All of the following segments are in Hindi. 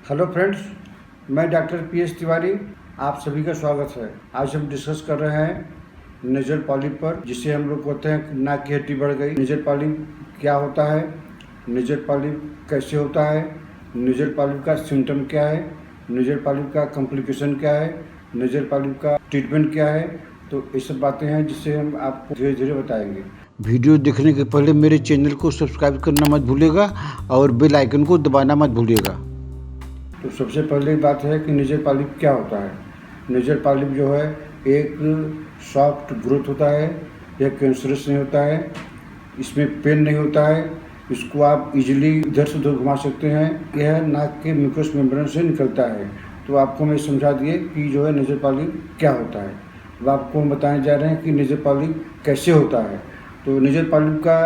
हेलो फ्रेंड्स, मैं डॉक्टर पी.एस. तिवारी, आप सभी का स्वागत है। आज हम डिस्कस कर रहे हैं नेजल पॉलिप पर, जिसे हम लोग कहते हैं नाक की हड्डी बढ़ गई। नेजल पॉलिप क्या होता है, नेजल पॉलिप कैसे होता है, नेजल पॉलिप का सिम्टम क्या है, नेजल पॉलिप का कॉम्प्लिकेशन क्या है, नेजल पॉलिप का ट्रीटमेंट क्या है। तो ये सब बातें हैं जिससे हम आपको धीरे धीरे बताएंगे। वीडियो देखने के पहले मेरे चैनल को सब्सक्राइब करना मत भूलिएगा और बेल आइकन को दबाना मत भूलिएगा। तो सबसे पहले बात है कि नेजल पॉलिप क्या होता है। नेजल पॉलिप जो है एक सॉफ्ट ग्रोथ होता है, यह कैंसरस नहीं होता है, इसमें पेन नहीं होता है, इसको आप इजीली इधर से उधर घुमा सकते हैं। यह नाक के म्यूकस मेम्ब्रेन से निकलता है। तो आपको मैं समझा दिए कि जो है नेजल पॉलिप क्या होता है। अब आपको हम बताने जा रहे हैं कि नेजल पॉलिप कैसे होता है। तो नेजल पॉलिप का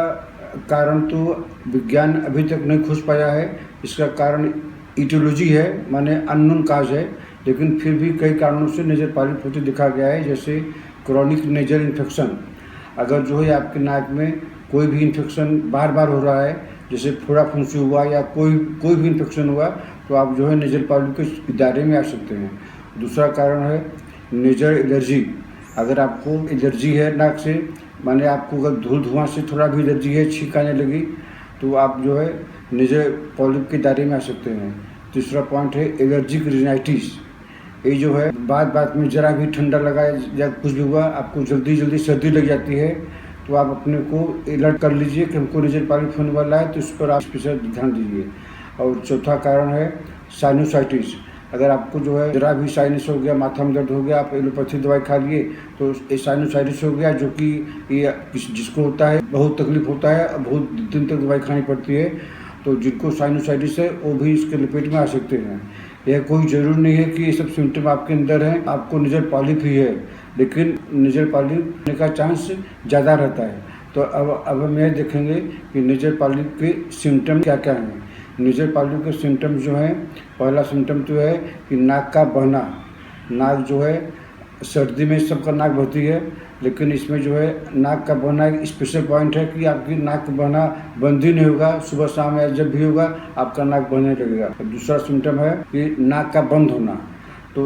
कारण तो विज्ञान अभी तक नहीं खोज पाया है। इसका कारण इटियोलॉजी है, माने अननोन काज है, लेकिन फिर भी कई कारणों से नेजल पॉलिप होते देखा गया है। जैसे क्रॉनिक नेजल इन्फेक्शन, अगर जो है आपके नाक में कोई भी इन्फेक्शन बार बार हो रहा है, जैसे फोड़ा फुंसी हुआ या कोई भी इन्फेक्शन हुआ, तो आप जो है नेजल पॉलिप के दायरे में आ सकते हैं। दूसरा कारण है नेजल एलर्जी। अगर आपको एलर्जी है नाक से, माने आपको अगर धूल धुआं से थोड़ा भी एलर्जी है, छींक आने लगी, तो आप जो है नेजल पॉलिप के दायरे में आ सकते हैं। तीसरा पॉइंट है एलर्जिक रिनाइटिस। ये जो है बात में ज़रा भी ठंडा लगा या कुछ भी हुआ, आपको जल्दी सर्दी लग जाती है, तो आप अपने को अलर्ट कर लीजिए कि हमको नेजल पॉलिप होने वाला है, तो उस पर आप स्पेशल ध्यान दीजिए। और चौथा कारण है साइनोसाइटिस। अगर आपको जो है ज़रा भी साइनस हो गया, माथा में दर्द हो गया, आप एलोपैथी दवाई खा लिए, तो ये साइनोसाइटिस हो गया, जो कि ये जिसको होता है बहुत तकलीफ होता है, बहुत दिन तक दवाई खानी पड़ती है। तो जिनको साइनोसाइटिस है वो भी इसके लपेट में आ सकते हैं। यह कोई ज़रूरी नहीं है कि ये सब सिम्टम आपके अंदर हैं, आपको नेजल पॉलिप ही है, लेकिन नेजल पॉलिप होने का चांस ज़्यादा रहता है। तो अब हम यह देखेंगे कि नेजल पॉलिप के सिम्टम क्या क्या हैं। नेजल पॉलिप के सिम्टम जो हैं, पहला सिम्टम तो है कि नाक का बहना। नाक जो है सर्दी में सबका नाक बहती है, लेकिन इसमें जो है नाक का बहना एक स्पेशल पॉइंट है कि आपकी नाक का बहना बंद ही नहीं होगा, सुबह शाम या जब भी होगा आपका नाक बहने लगेगा। दूसरा सिम्टम है कि नाक का बंद होना। तो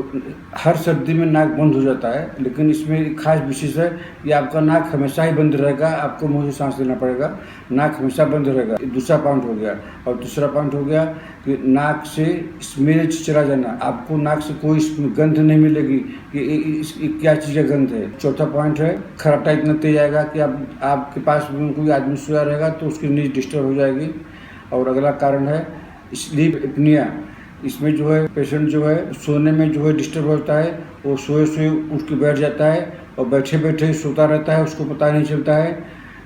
हर सर्दी में नाक बंद हो जाता है, लेकिन इसमें एक खास विशेष है कि आपका नाक हमेशा ही बंद रहेगा, आपको मुंह से सांस लेना पड़ेगा, नाक हमेशा बंद रहेगा। दूसरा पॉइंट हो गया। और तीसरा पॉइंट हो गया कि नाक से स्मेल चला जाना, आपको नाक से कोई गंध नहीं मिलेगी कि क्या चीज़ का गंध है। चौथा पॉइंट है खर्राटा इतना तेज आएगा कि आपके पास कोई आदमी सोया रहेगा तो उसकी नींद डिस्टर्ब हो जाएगी। और अगला कारण है स्लीप एपनिया। इसमें जो है पेशेंट जो है सोने में जो है डिस्टर्ब होता है, वो सोए उठ के बैठ जाता है और बैठे बैठे सोता रहता है, उसको पता नहीं चलता है।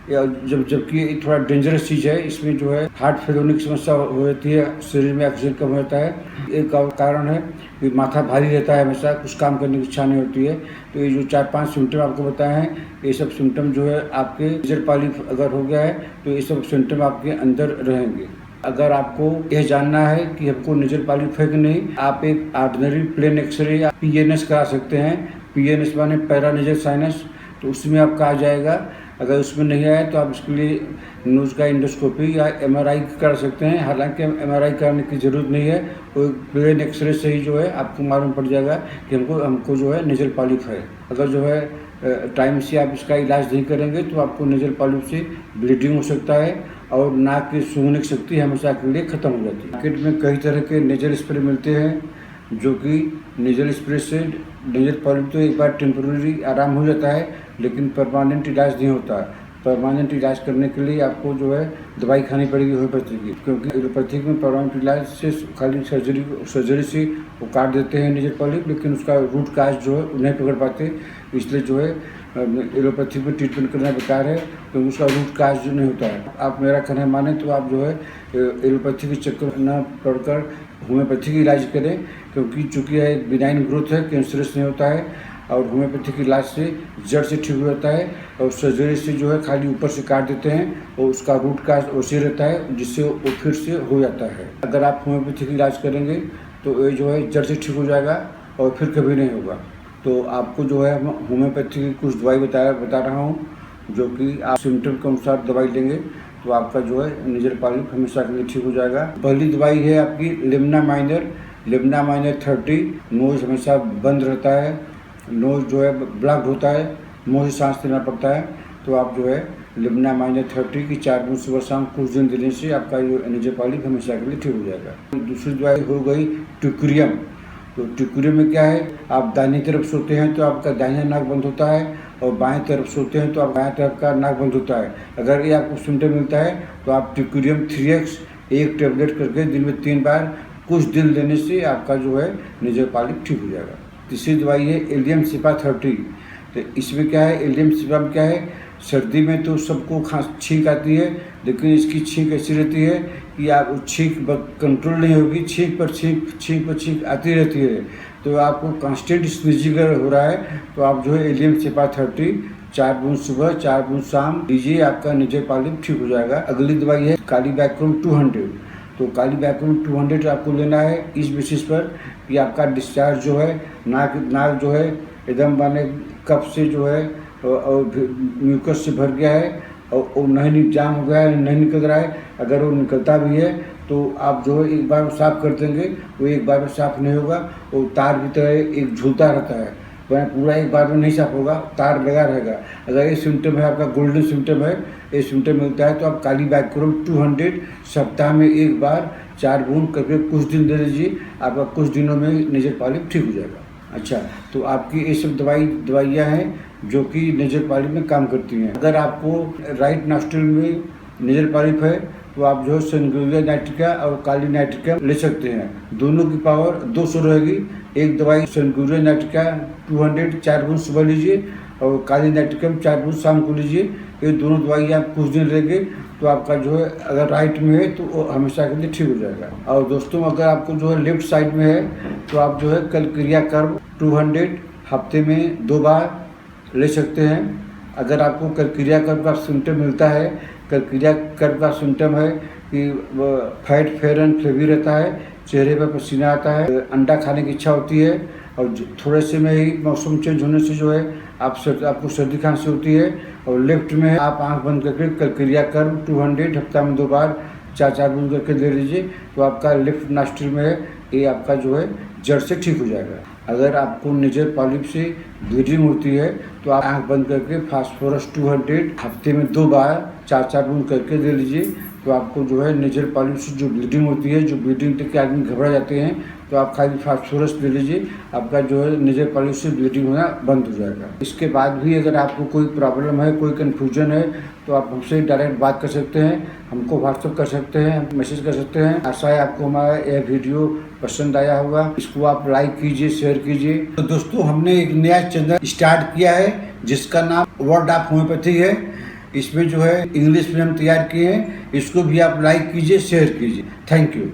या जबकि ये थोड़ा डेंजरस चीज़ है। इसमें जो है हार्ट फेल होने की समस्या हो जाती है, शरीर में ऑक्सीजन कम होता है। एक कारण है कि माथा भारी रहता है, हमेशा कुछ काम करने की इच्छा नहीं होती है। तो ये जो 4-5 सिम्टम आपको बताए हैं, ये सब सिम्टम जो है आपके नेजल पॉलिप अगर हो गया है तो ये सब सिम्टम आपके अंदर रहेंगे। अगर आपको यह जानना है कि हमको नेजल पॉलिप है कि नहीं, आप एक ऑर्डिनरी प्लेन एक्सरे या PNS करा सकते हैं। PNS माने पैरा नेजल साइनस, तो उसमें आपका आ जाएगा। अगर उसमें नहीं आया तो आप इसके लिए नोज का एंडोस्कोपी या MRI करा सकते हैं। हालांकि MRI कराने की ज़रूरत नहीं है, वो प्लेन एक्सरे से ही जो है आपको मालूम पड़ जाएगा कि हमको जो है नेजल पॉलिप है। अगर जो है टाइम से आप इसका इलाज नहीं करेंगे तो आपको नेजल पॉलिप से ब्लीडिंग हो सकता है और नाक की सूंघने की शक्ति हमेशा के लिए ख़त्म हो जाती है। मार्केट में कई तरह के नेजल स्प्रे मिलते हैं, जो कि नेजल स्प्रे से नेजल पॉलिप तो एक बार टेम्पोररी आराम हो जाता है, लेकिन परमानेंट इलाज नहीं होता। परमानेंट इलाज करने के लिए आपको जो है दवाई खानी पड़ेगी होम्योपैथी की, क्योंकि एलोपैथिक में परमानेंट इलाज से खाली सर्जरी से वो काट देते हैं नेजल पॉलिप, लेकिन उसका रूट काज जो है नहीं पकड़ पाते। इसलिए जो है एलोपैथिक में ट्रीटमेंट करना बेकार है, क्योंकि उसका रूट काज जो नहीं होता है। आप मेरा कहना माने तो आप जो है एलोपैथी के चक्कर न पड़कर होम्योपैथिक इलाज करें, क्योंकि चूँकि यह एक बिनाइन ग्रोथ है, कैंसरस नहीं होता है और होम्योपैथिक इलाज से जड़ से ठीक हो जाता है। और सर्जरी से जो है खाली ऊपर से काट देते हैं और उसका रूट काज वैसे रहता है, जिससे वो फिर से हो जाता है। अगर आप होम्योपैथिक इलाज करेंगे तो ये जो है जड़ से ठीक हो जाएगा और फिर कभी नहीं होगा। तो आपको जो है होम्योपैथी की कुछ दवाई बता रहा हूँ, जो कि आप सिम्टम के अनुसार दवाई लेंगे तो आपका जो है नेजल पॉलिप हमेशा के लिए ठीक हो जाएगा। पहली दवाई है आपकी लिमना माइनर। लिब्ना -30, नोज हमेशा बंद रहता है, नोज जो है ब्लॉक्ड होता है, मुँह से सांस लेना पड़ता है, तो आप जो है लिब्ना -30 की 4 बूंद सुबह शाम कुछ दिन देने से आपका जो नेजल पॉलिप हमेशा के लिए ठीक हो जाएगा। दूसरी दवाई हो गई ट्यूक्रियम। तो ट्यूक्रियम में क्या है, आप दाहिनी तरफ सोते हैं तो आपका दाहिना नाक बंद होता है, और बाएं तरफ सोते हैं तो आप बाएं तरफ का नाक बंद होता है। अगर ये आपको सिम्टम मिलता है तो आप ट्यूक्रियम 3x एक टेबलेट करके दिन में 3 बार कुछ दिन लेने से आपका जो है नेजल पॉलिप ठीक हो जाएगा। तीसरी दवाई है एलियम सिपा 30। तो इसमें क्या है, एलियम सिपा में क्या है, सर्दी में तो सबको छींक आती है, लेकिन इसकी छींक ऐसी रहती है कि आप छींक कंट्रोल नहीं होगी, छींक पर छींक आती रहती है। तो आपको कांस्टेंट स्नीजिंग हो रहा है तो आप जो है एलियम सिपा 30 4 बूंद सुबह 4 बूंद शाम लीजिए, आपका नेजल पॉलिप ठीक हो जाएगा। अगली दवाई है कालीबैक्रोम 200। तो कालीबैक्रोम 200 आपको लेना है इस बेसिस पर कि आपका डिस्चार्ज जो है नाक जो है एकदम माने कफ से जो है और म्यूकस से भर गया है और नहीं जाम हो गया है, नहीं निकल रहा है। अगर वो निकलता भी है तो आप जो है एक बार साफ़ कर देंगे, वो एक बार में साफ़ नहीं होगा, वो तार की तरह एक झूलता रहता है, वह पूरा एक बार में नहीं साफ होगा, तार लगा रहेगा। अगर ये सिम्टम है आपका गोल्डन सिम्टम है, ये सिम्टम मिलता है तो आप कालीबैक्रोम 200 सप्ताह में एक बार 4 बूंद करके कुछ दिन दे दीजिए, आपका कुछ दिनों में नेजल पॉलिप ठीक हो जाएगा। अच्छा, तो आपकी ये सब दवाइयाँ हैं जो कि नेजल पॉलिप में काम करती हैं। अगर आपको राइट नॉस्ट्रिल में नेजल पॉलिप है तो आप जो सेंगुलिया नाइट्रिका और काली नाइट्रिका ले सकते हैं। दोनों की पावर 200 रहेगी। एक दवाई सेंगुलिया नाइट्रिका 200 4 बूंद सुबह लीजिए और काली नाइट्रिका 4 बूंद शाम को लीजिए। ये दोनों दवाई आप कुछ दिन लेंगे तो आपका जो है अगर राइट में है तो वो हमेशा के लिए ठीक हो जाएगा। और दोस्तों, अगर आपको जो है लेफ्ट साइड में है तो आप जो है कल क्रियाकर्म 200 हफ्ते में 2 बार ले सकते हैं। अगर आपको कल क्रियाकर्म का सिम्टम मिलता है, कल क्रियाकर्म का सिम्टम है कि फैट फेयर एंड फ्लेवी रहता है, चेहरे पर पसीना आता है, अंडा खाने की इच्छा होती है और थोड़े से में ही मौसम चेंज होने से जो है आपको सर्दी खांसी होती है, और लेफ्ट में है आप आंख बंद करके कल क्रियाकर्म 200 हफ्ता में 2 बार 4 बूंद करके ले लीजिए, तो आपका लेफ्ट नॉस्ट्रिल में है ये आपका जो है जड़ से ठीक हो जाएगा। अगर आपको नेजल पॉलिप से ब्लीडिंग होती है तो आप आंख बंद करके फास्फोरस 200 हफ्ते में 2 बार 4 बूंद करके ले लीजिए, तो आपको जो है नेजल पॉलिप से जो ब्लीडिंग होती है, जो ब्लीडिंग देख के आदमी घबरा जाते हैं, तो आप खाली फास्फोरस ले लीजिए, आपका जो है नेजल पॉलिप से ब्लीडिंग होना बंद हो जाएगा। इसके बाद भी अगर आपको कोई प्रॉब्लम है, कोई कन्फ्यूजन है, तो आप हमसे डायरेक्ट बात कर सकते हैं, हमको व्हाट्सअप कर सकते हैं, मैसेज कर सकते हैं। आशा है आपको हमारा यह वीडियो पसंद आया होगा। इसको आप लाइक कीजिए, शेयर कीजिए। तो दोस्तों, हमने एक नया चैनल स्टार्ट किया है जिसका नाम वर्ड ऑफ होम्योपैथी है। इसमें जो है इंग्लिश में हम तैयार किए हैं, इसको भी आप लाइक कीजिए, शेयर कीजिए। Thank you.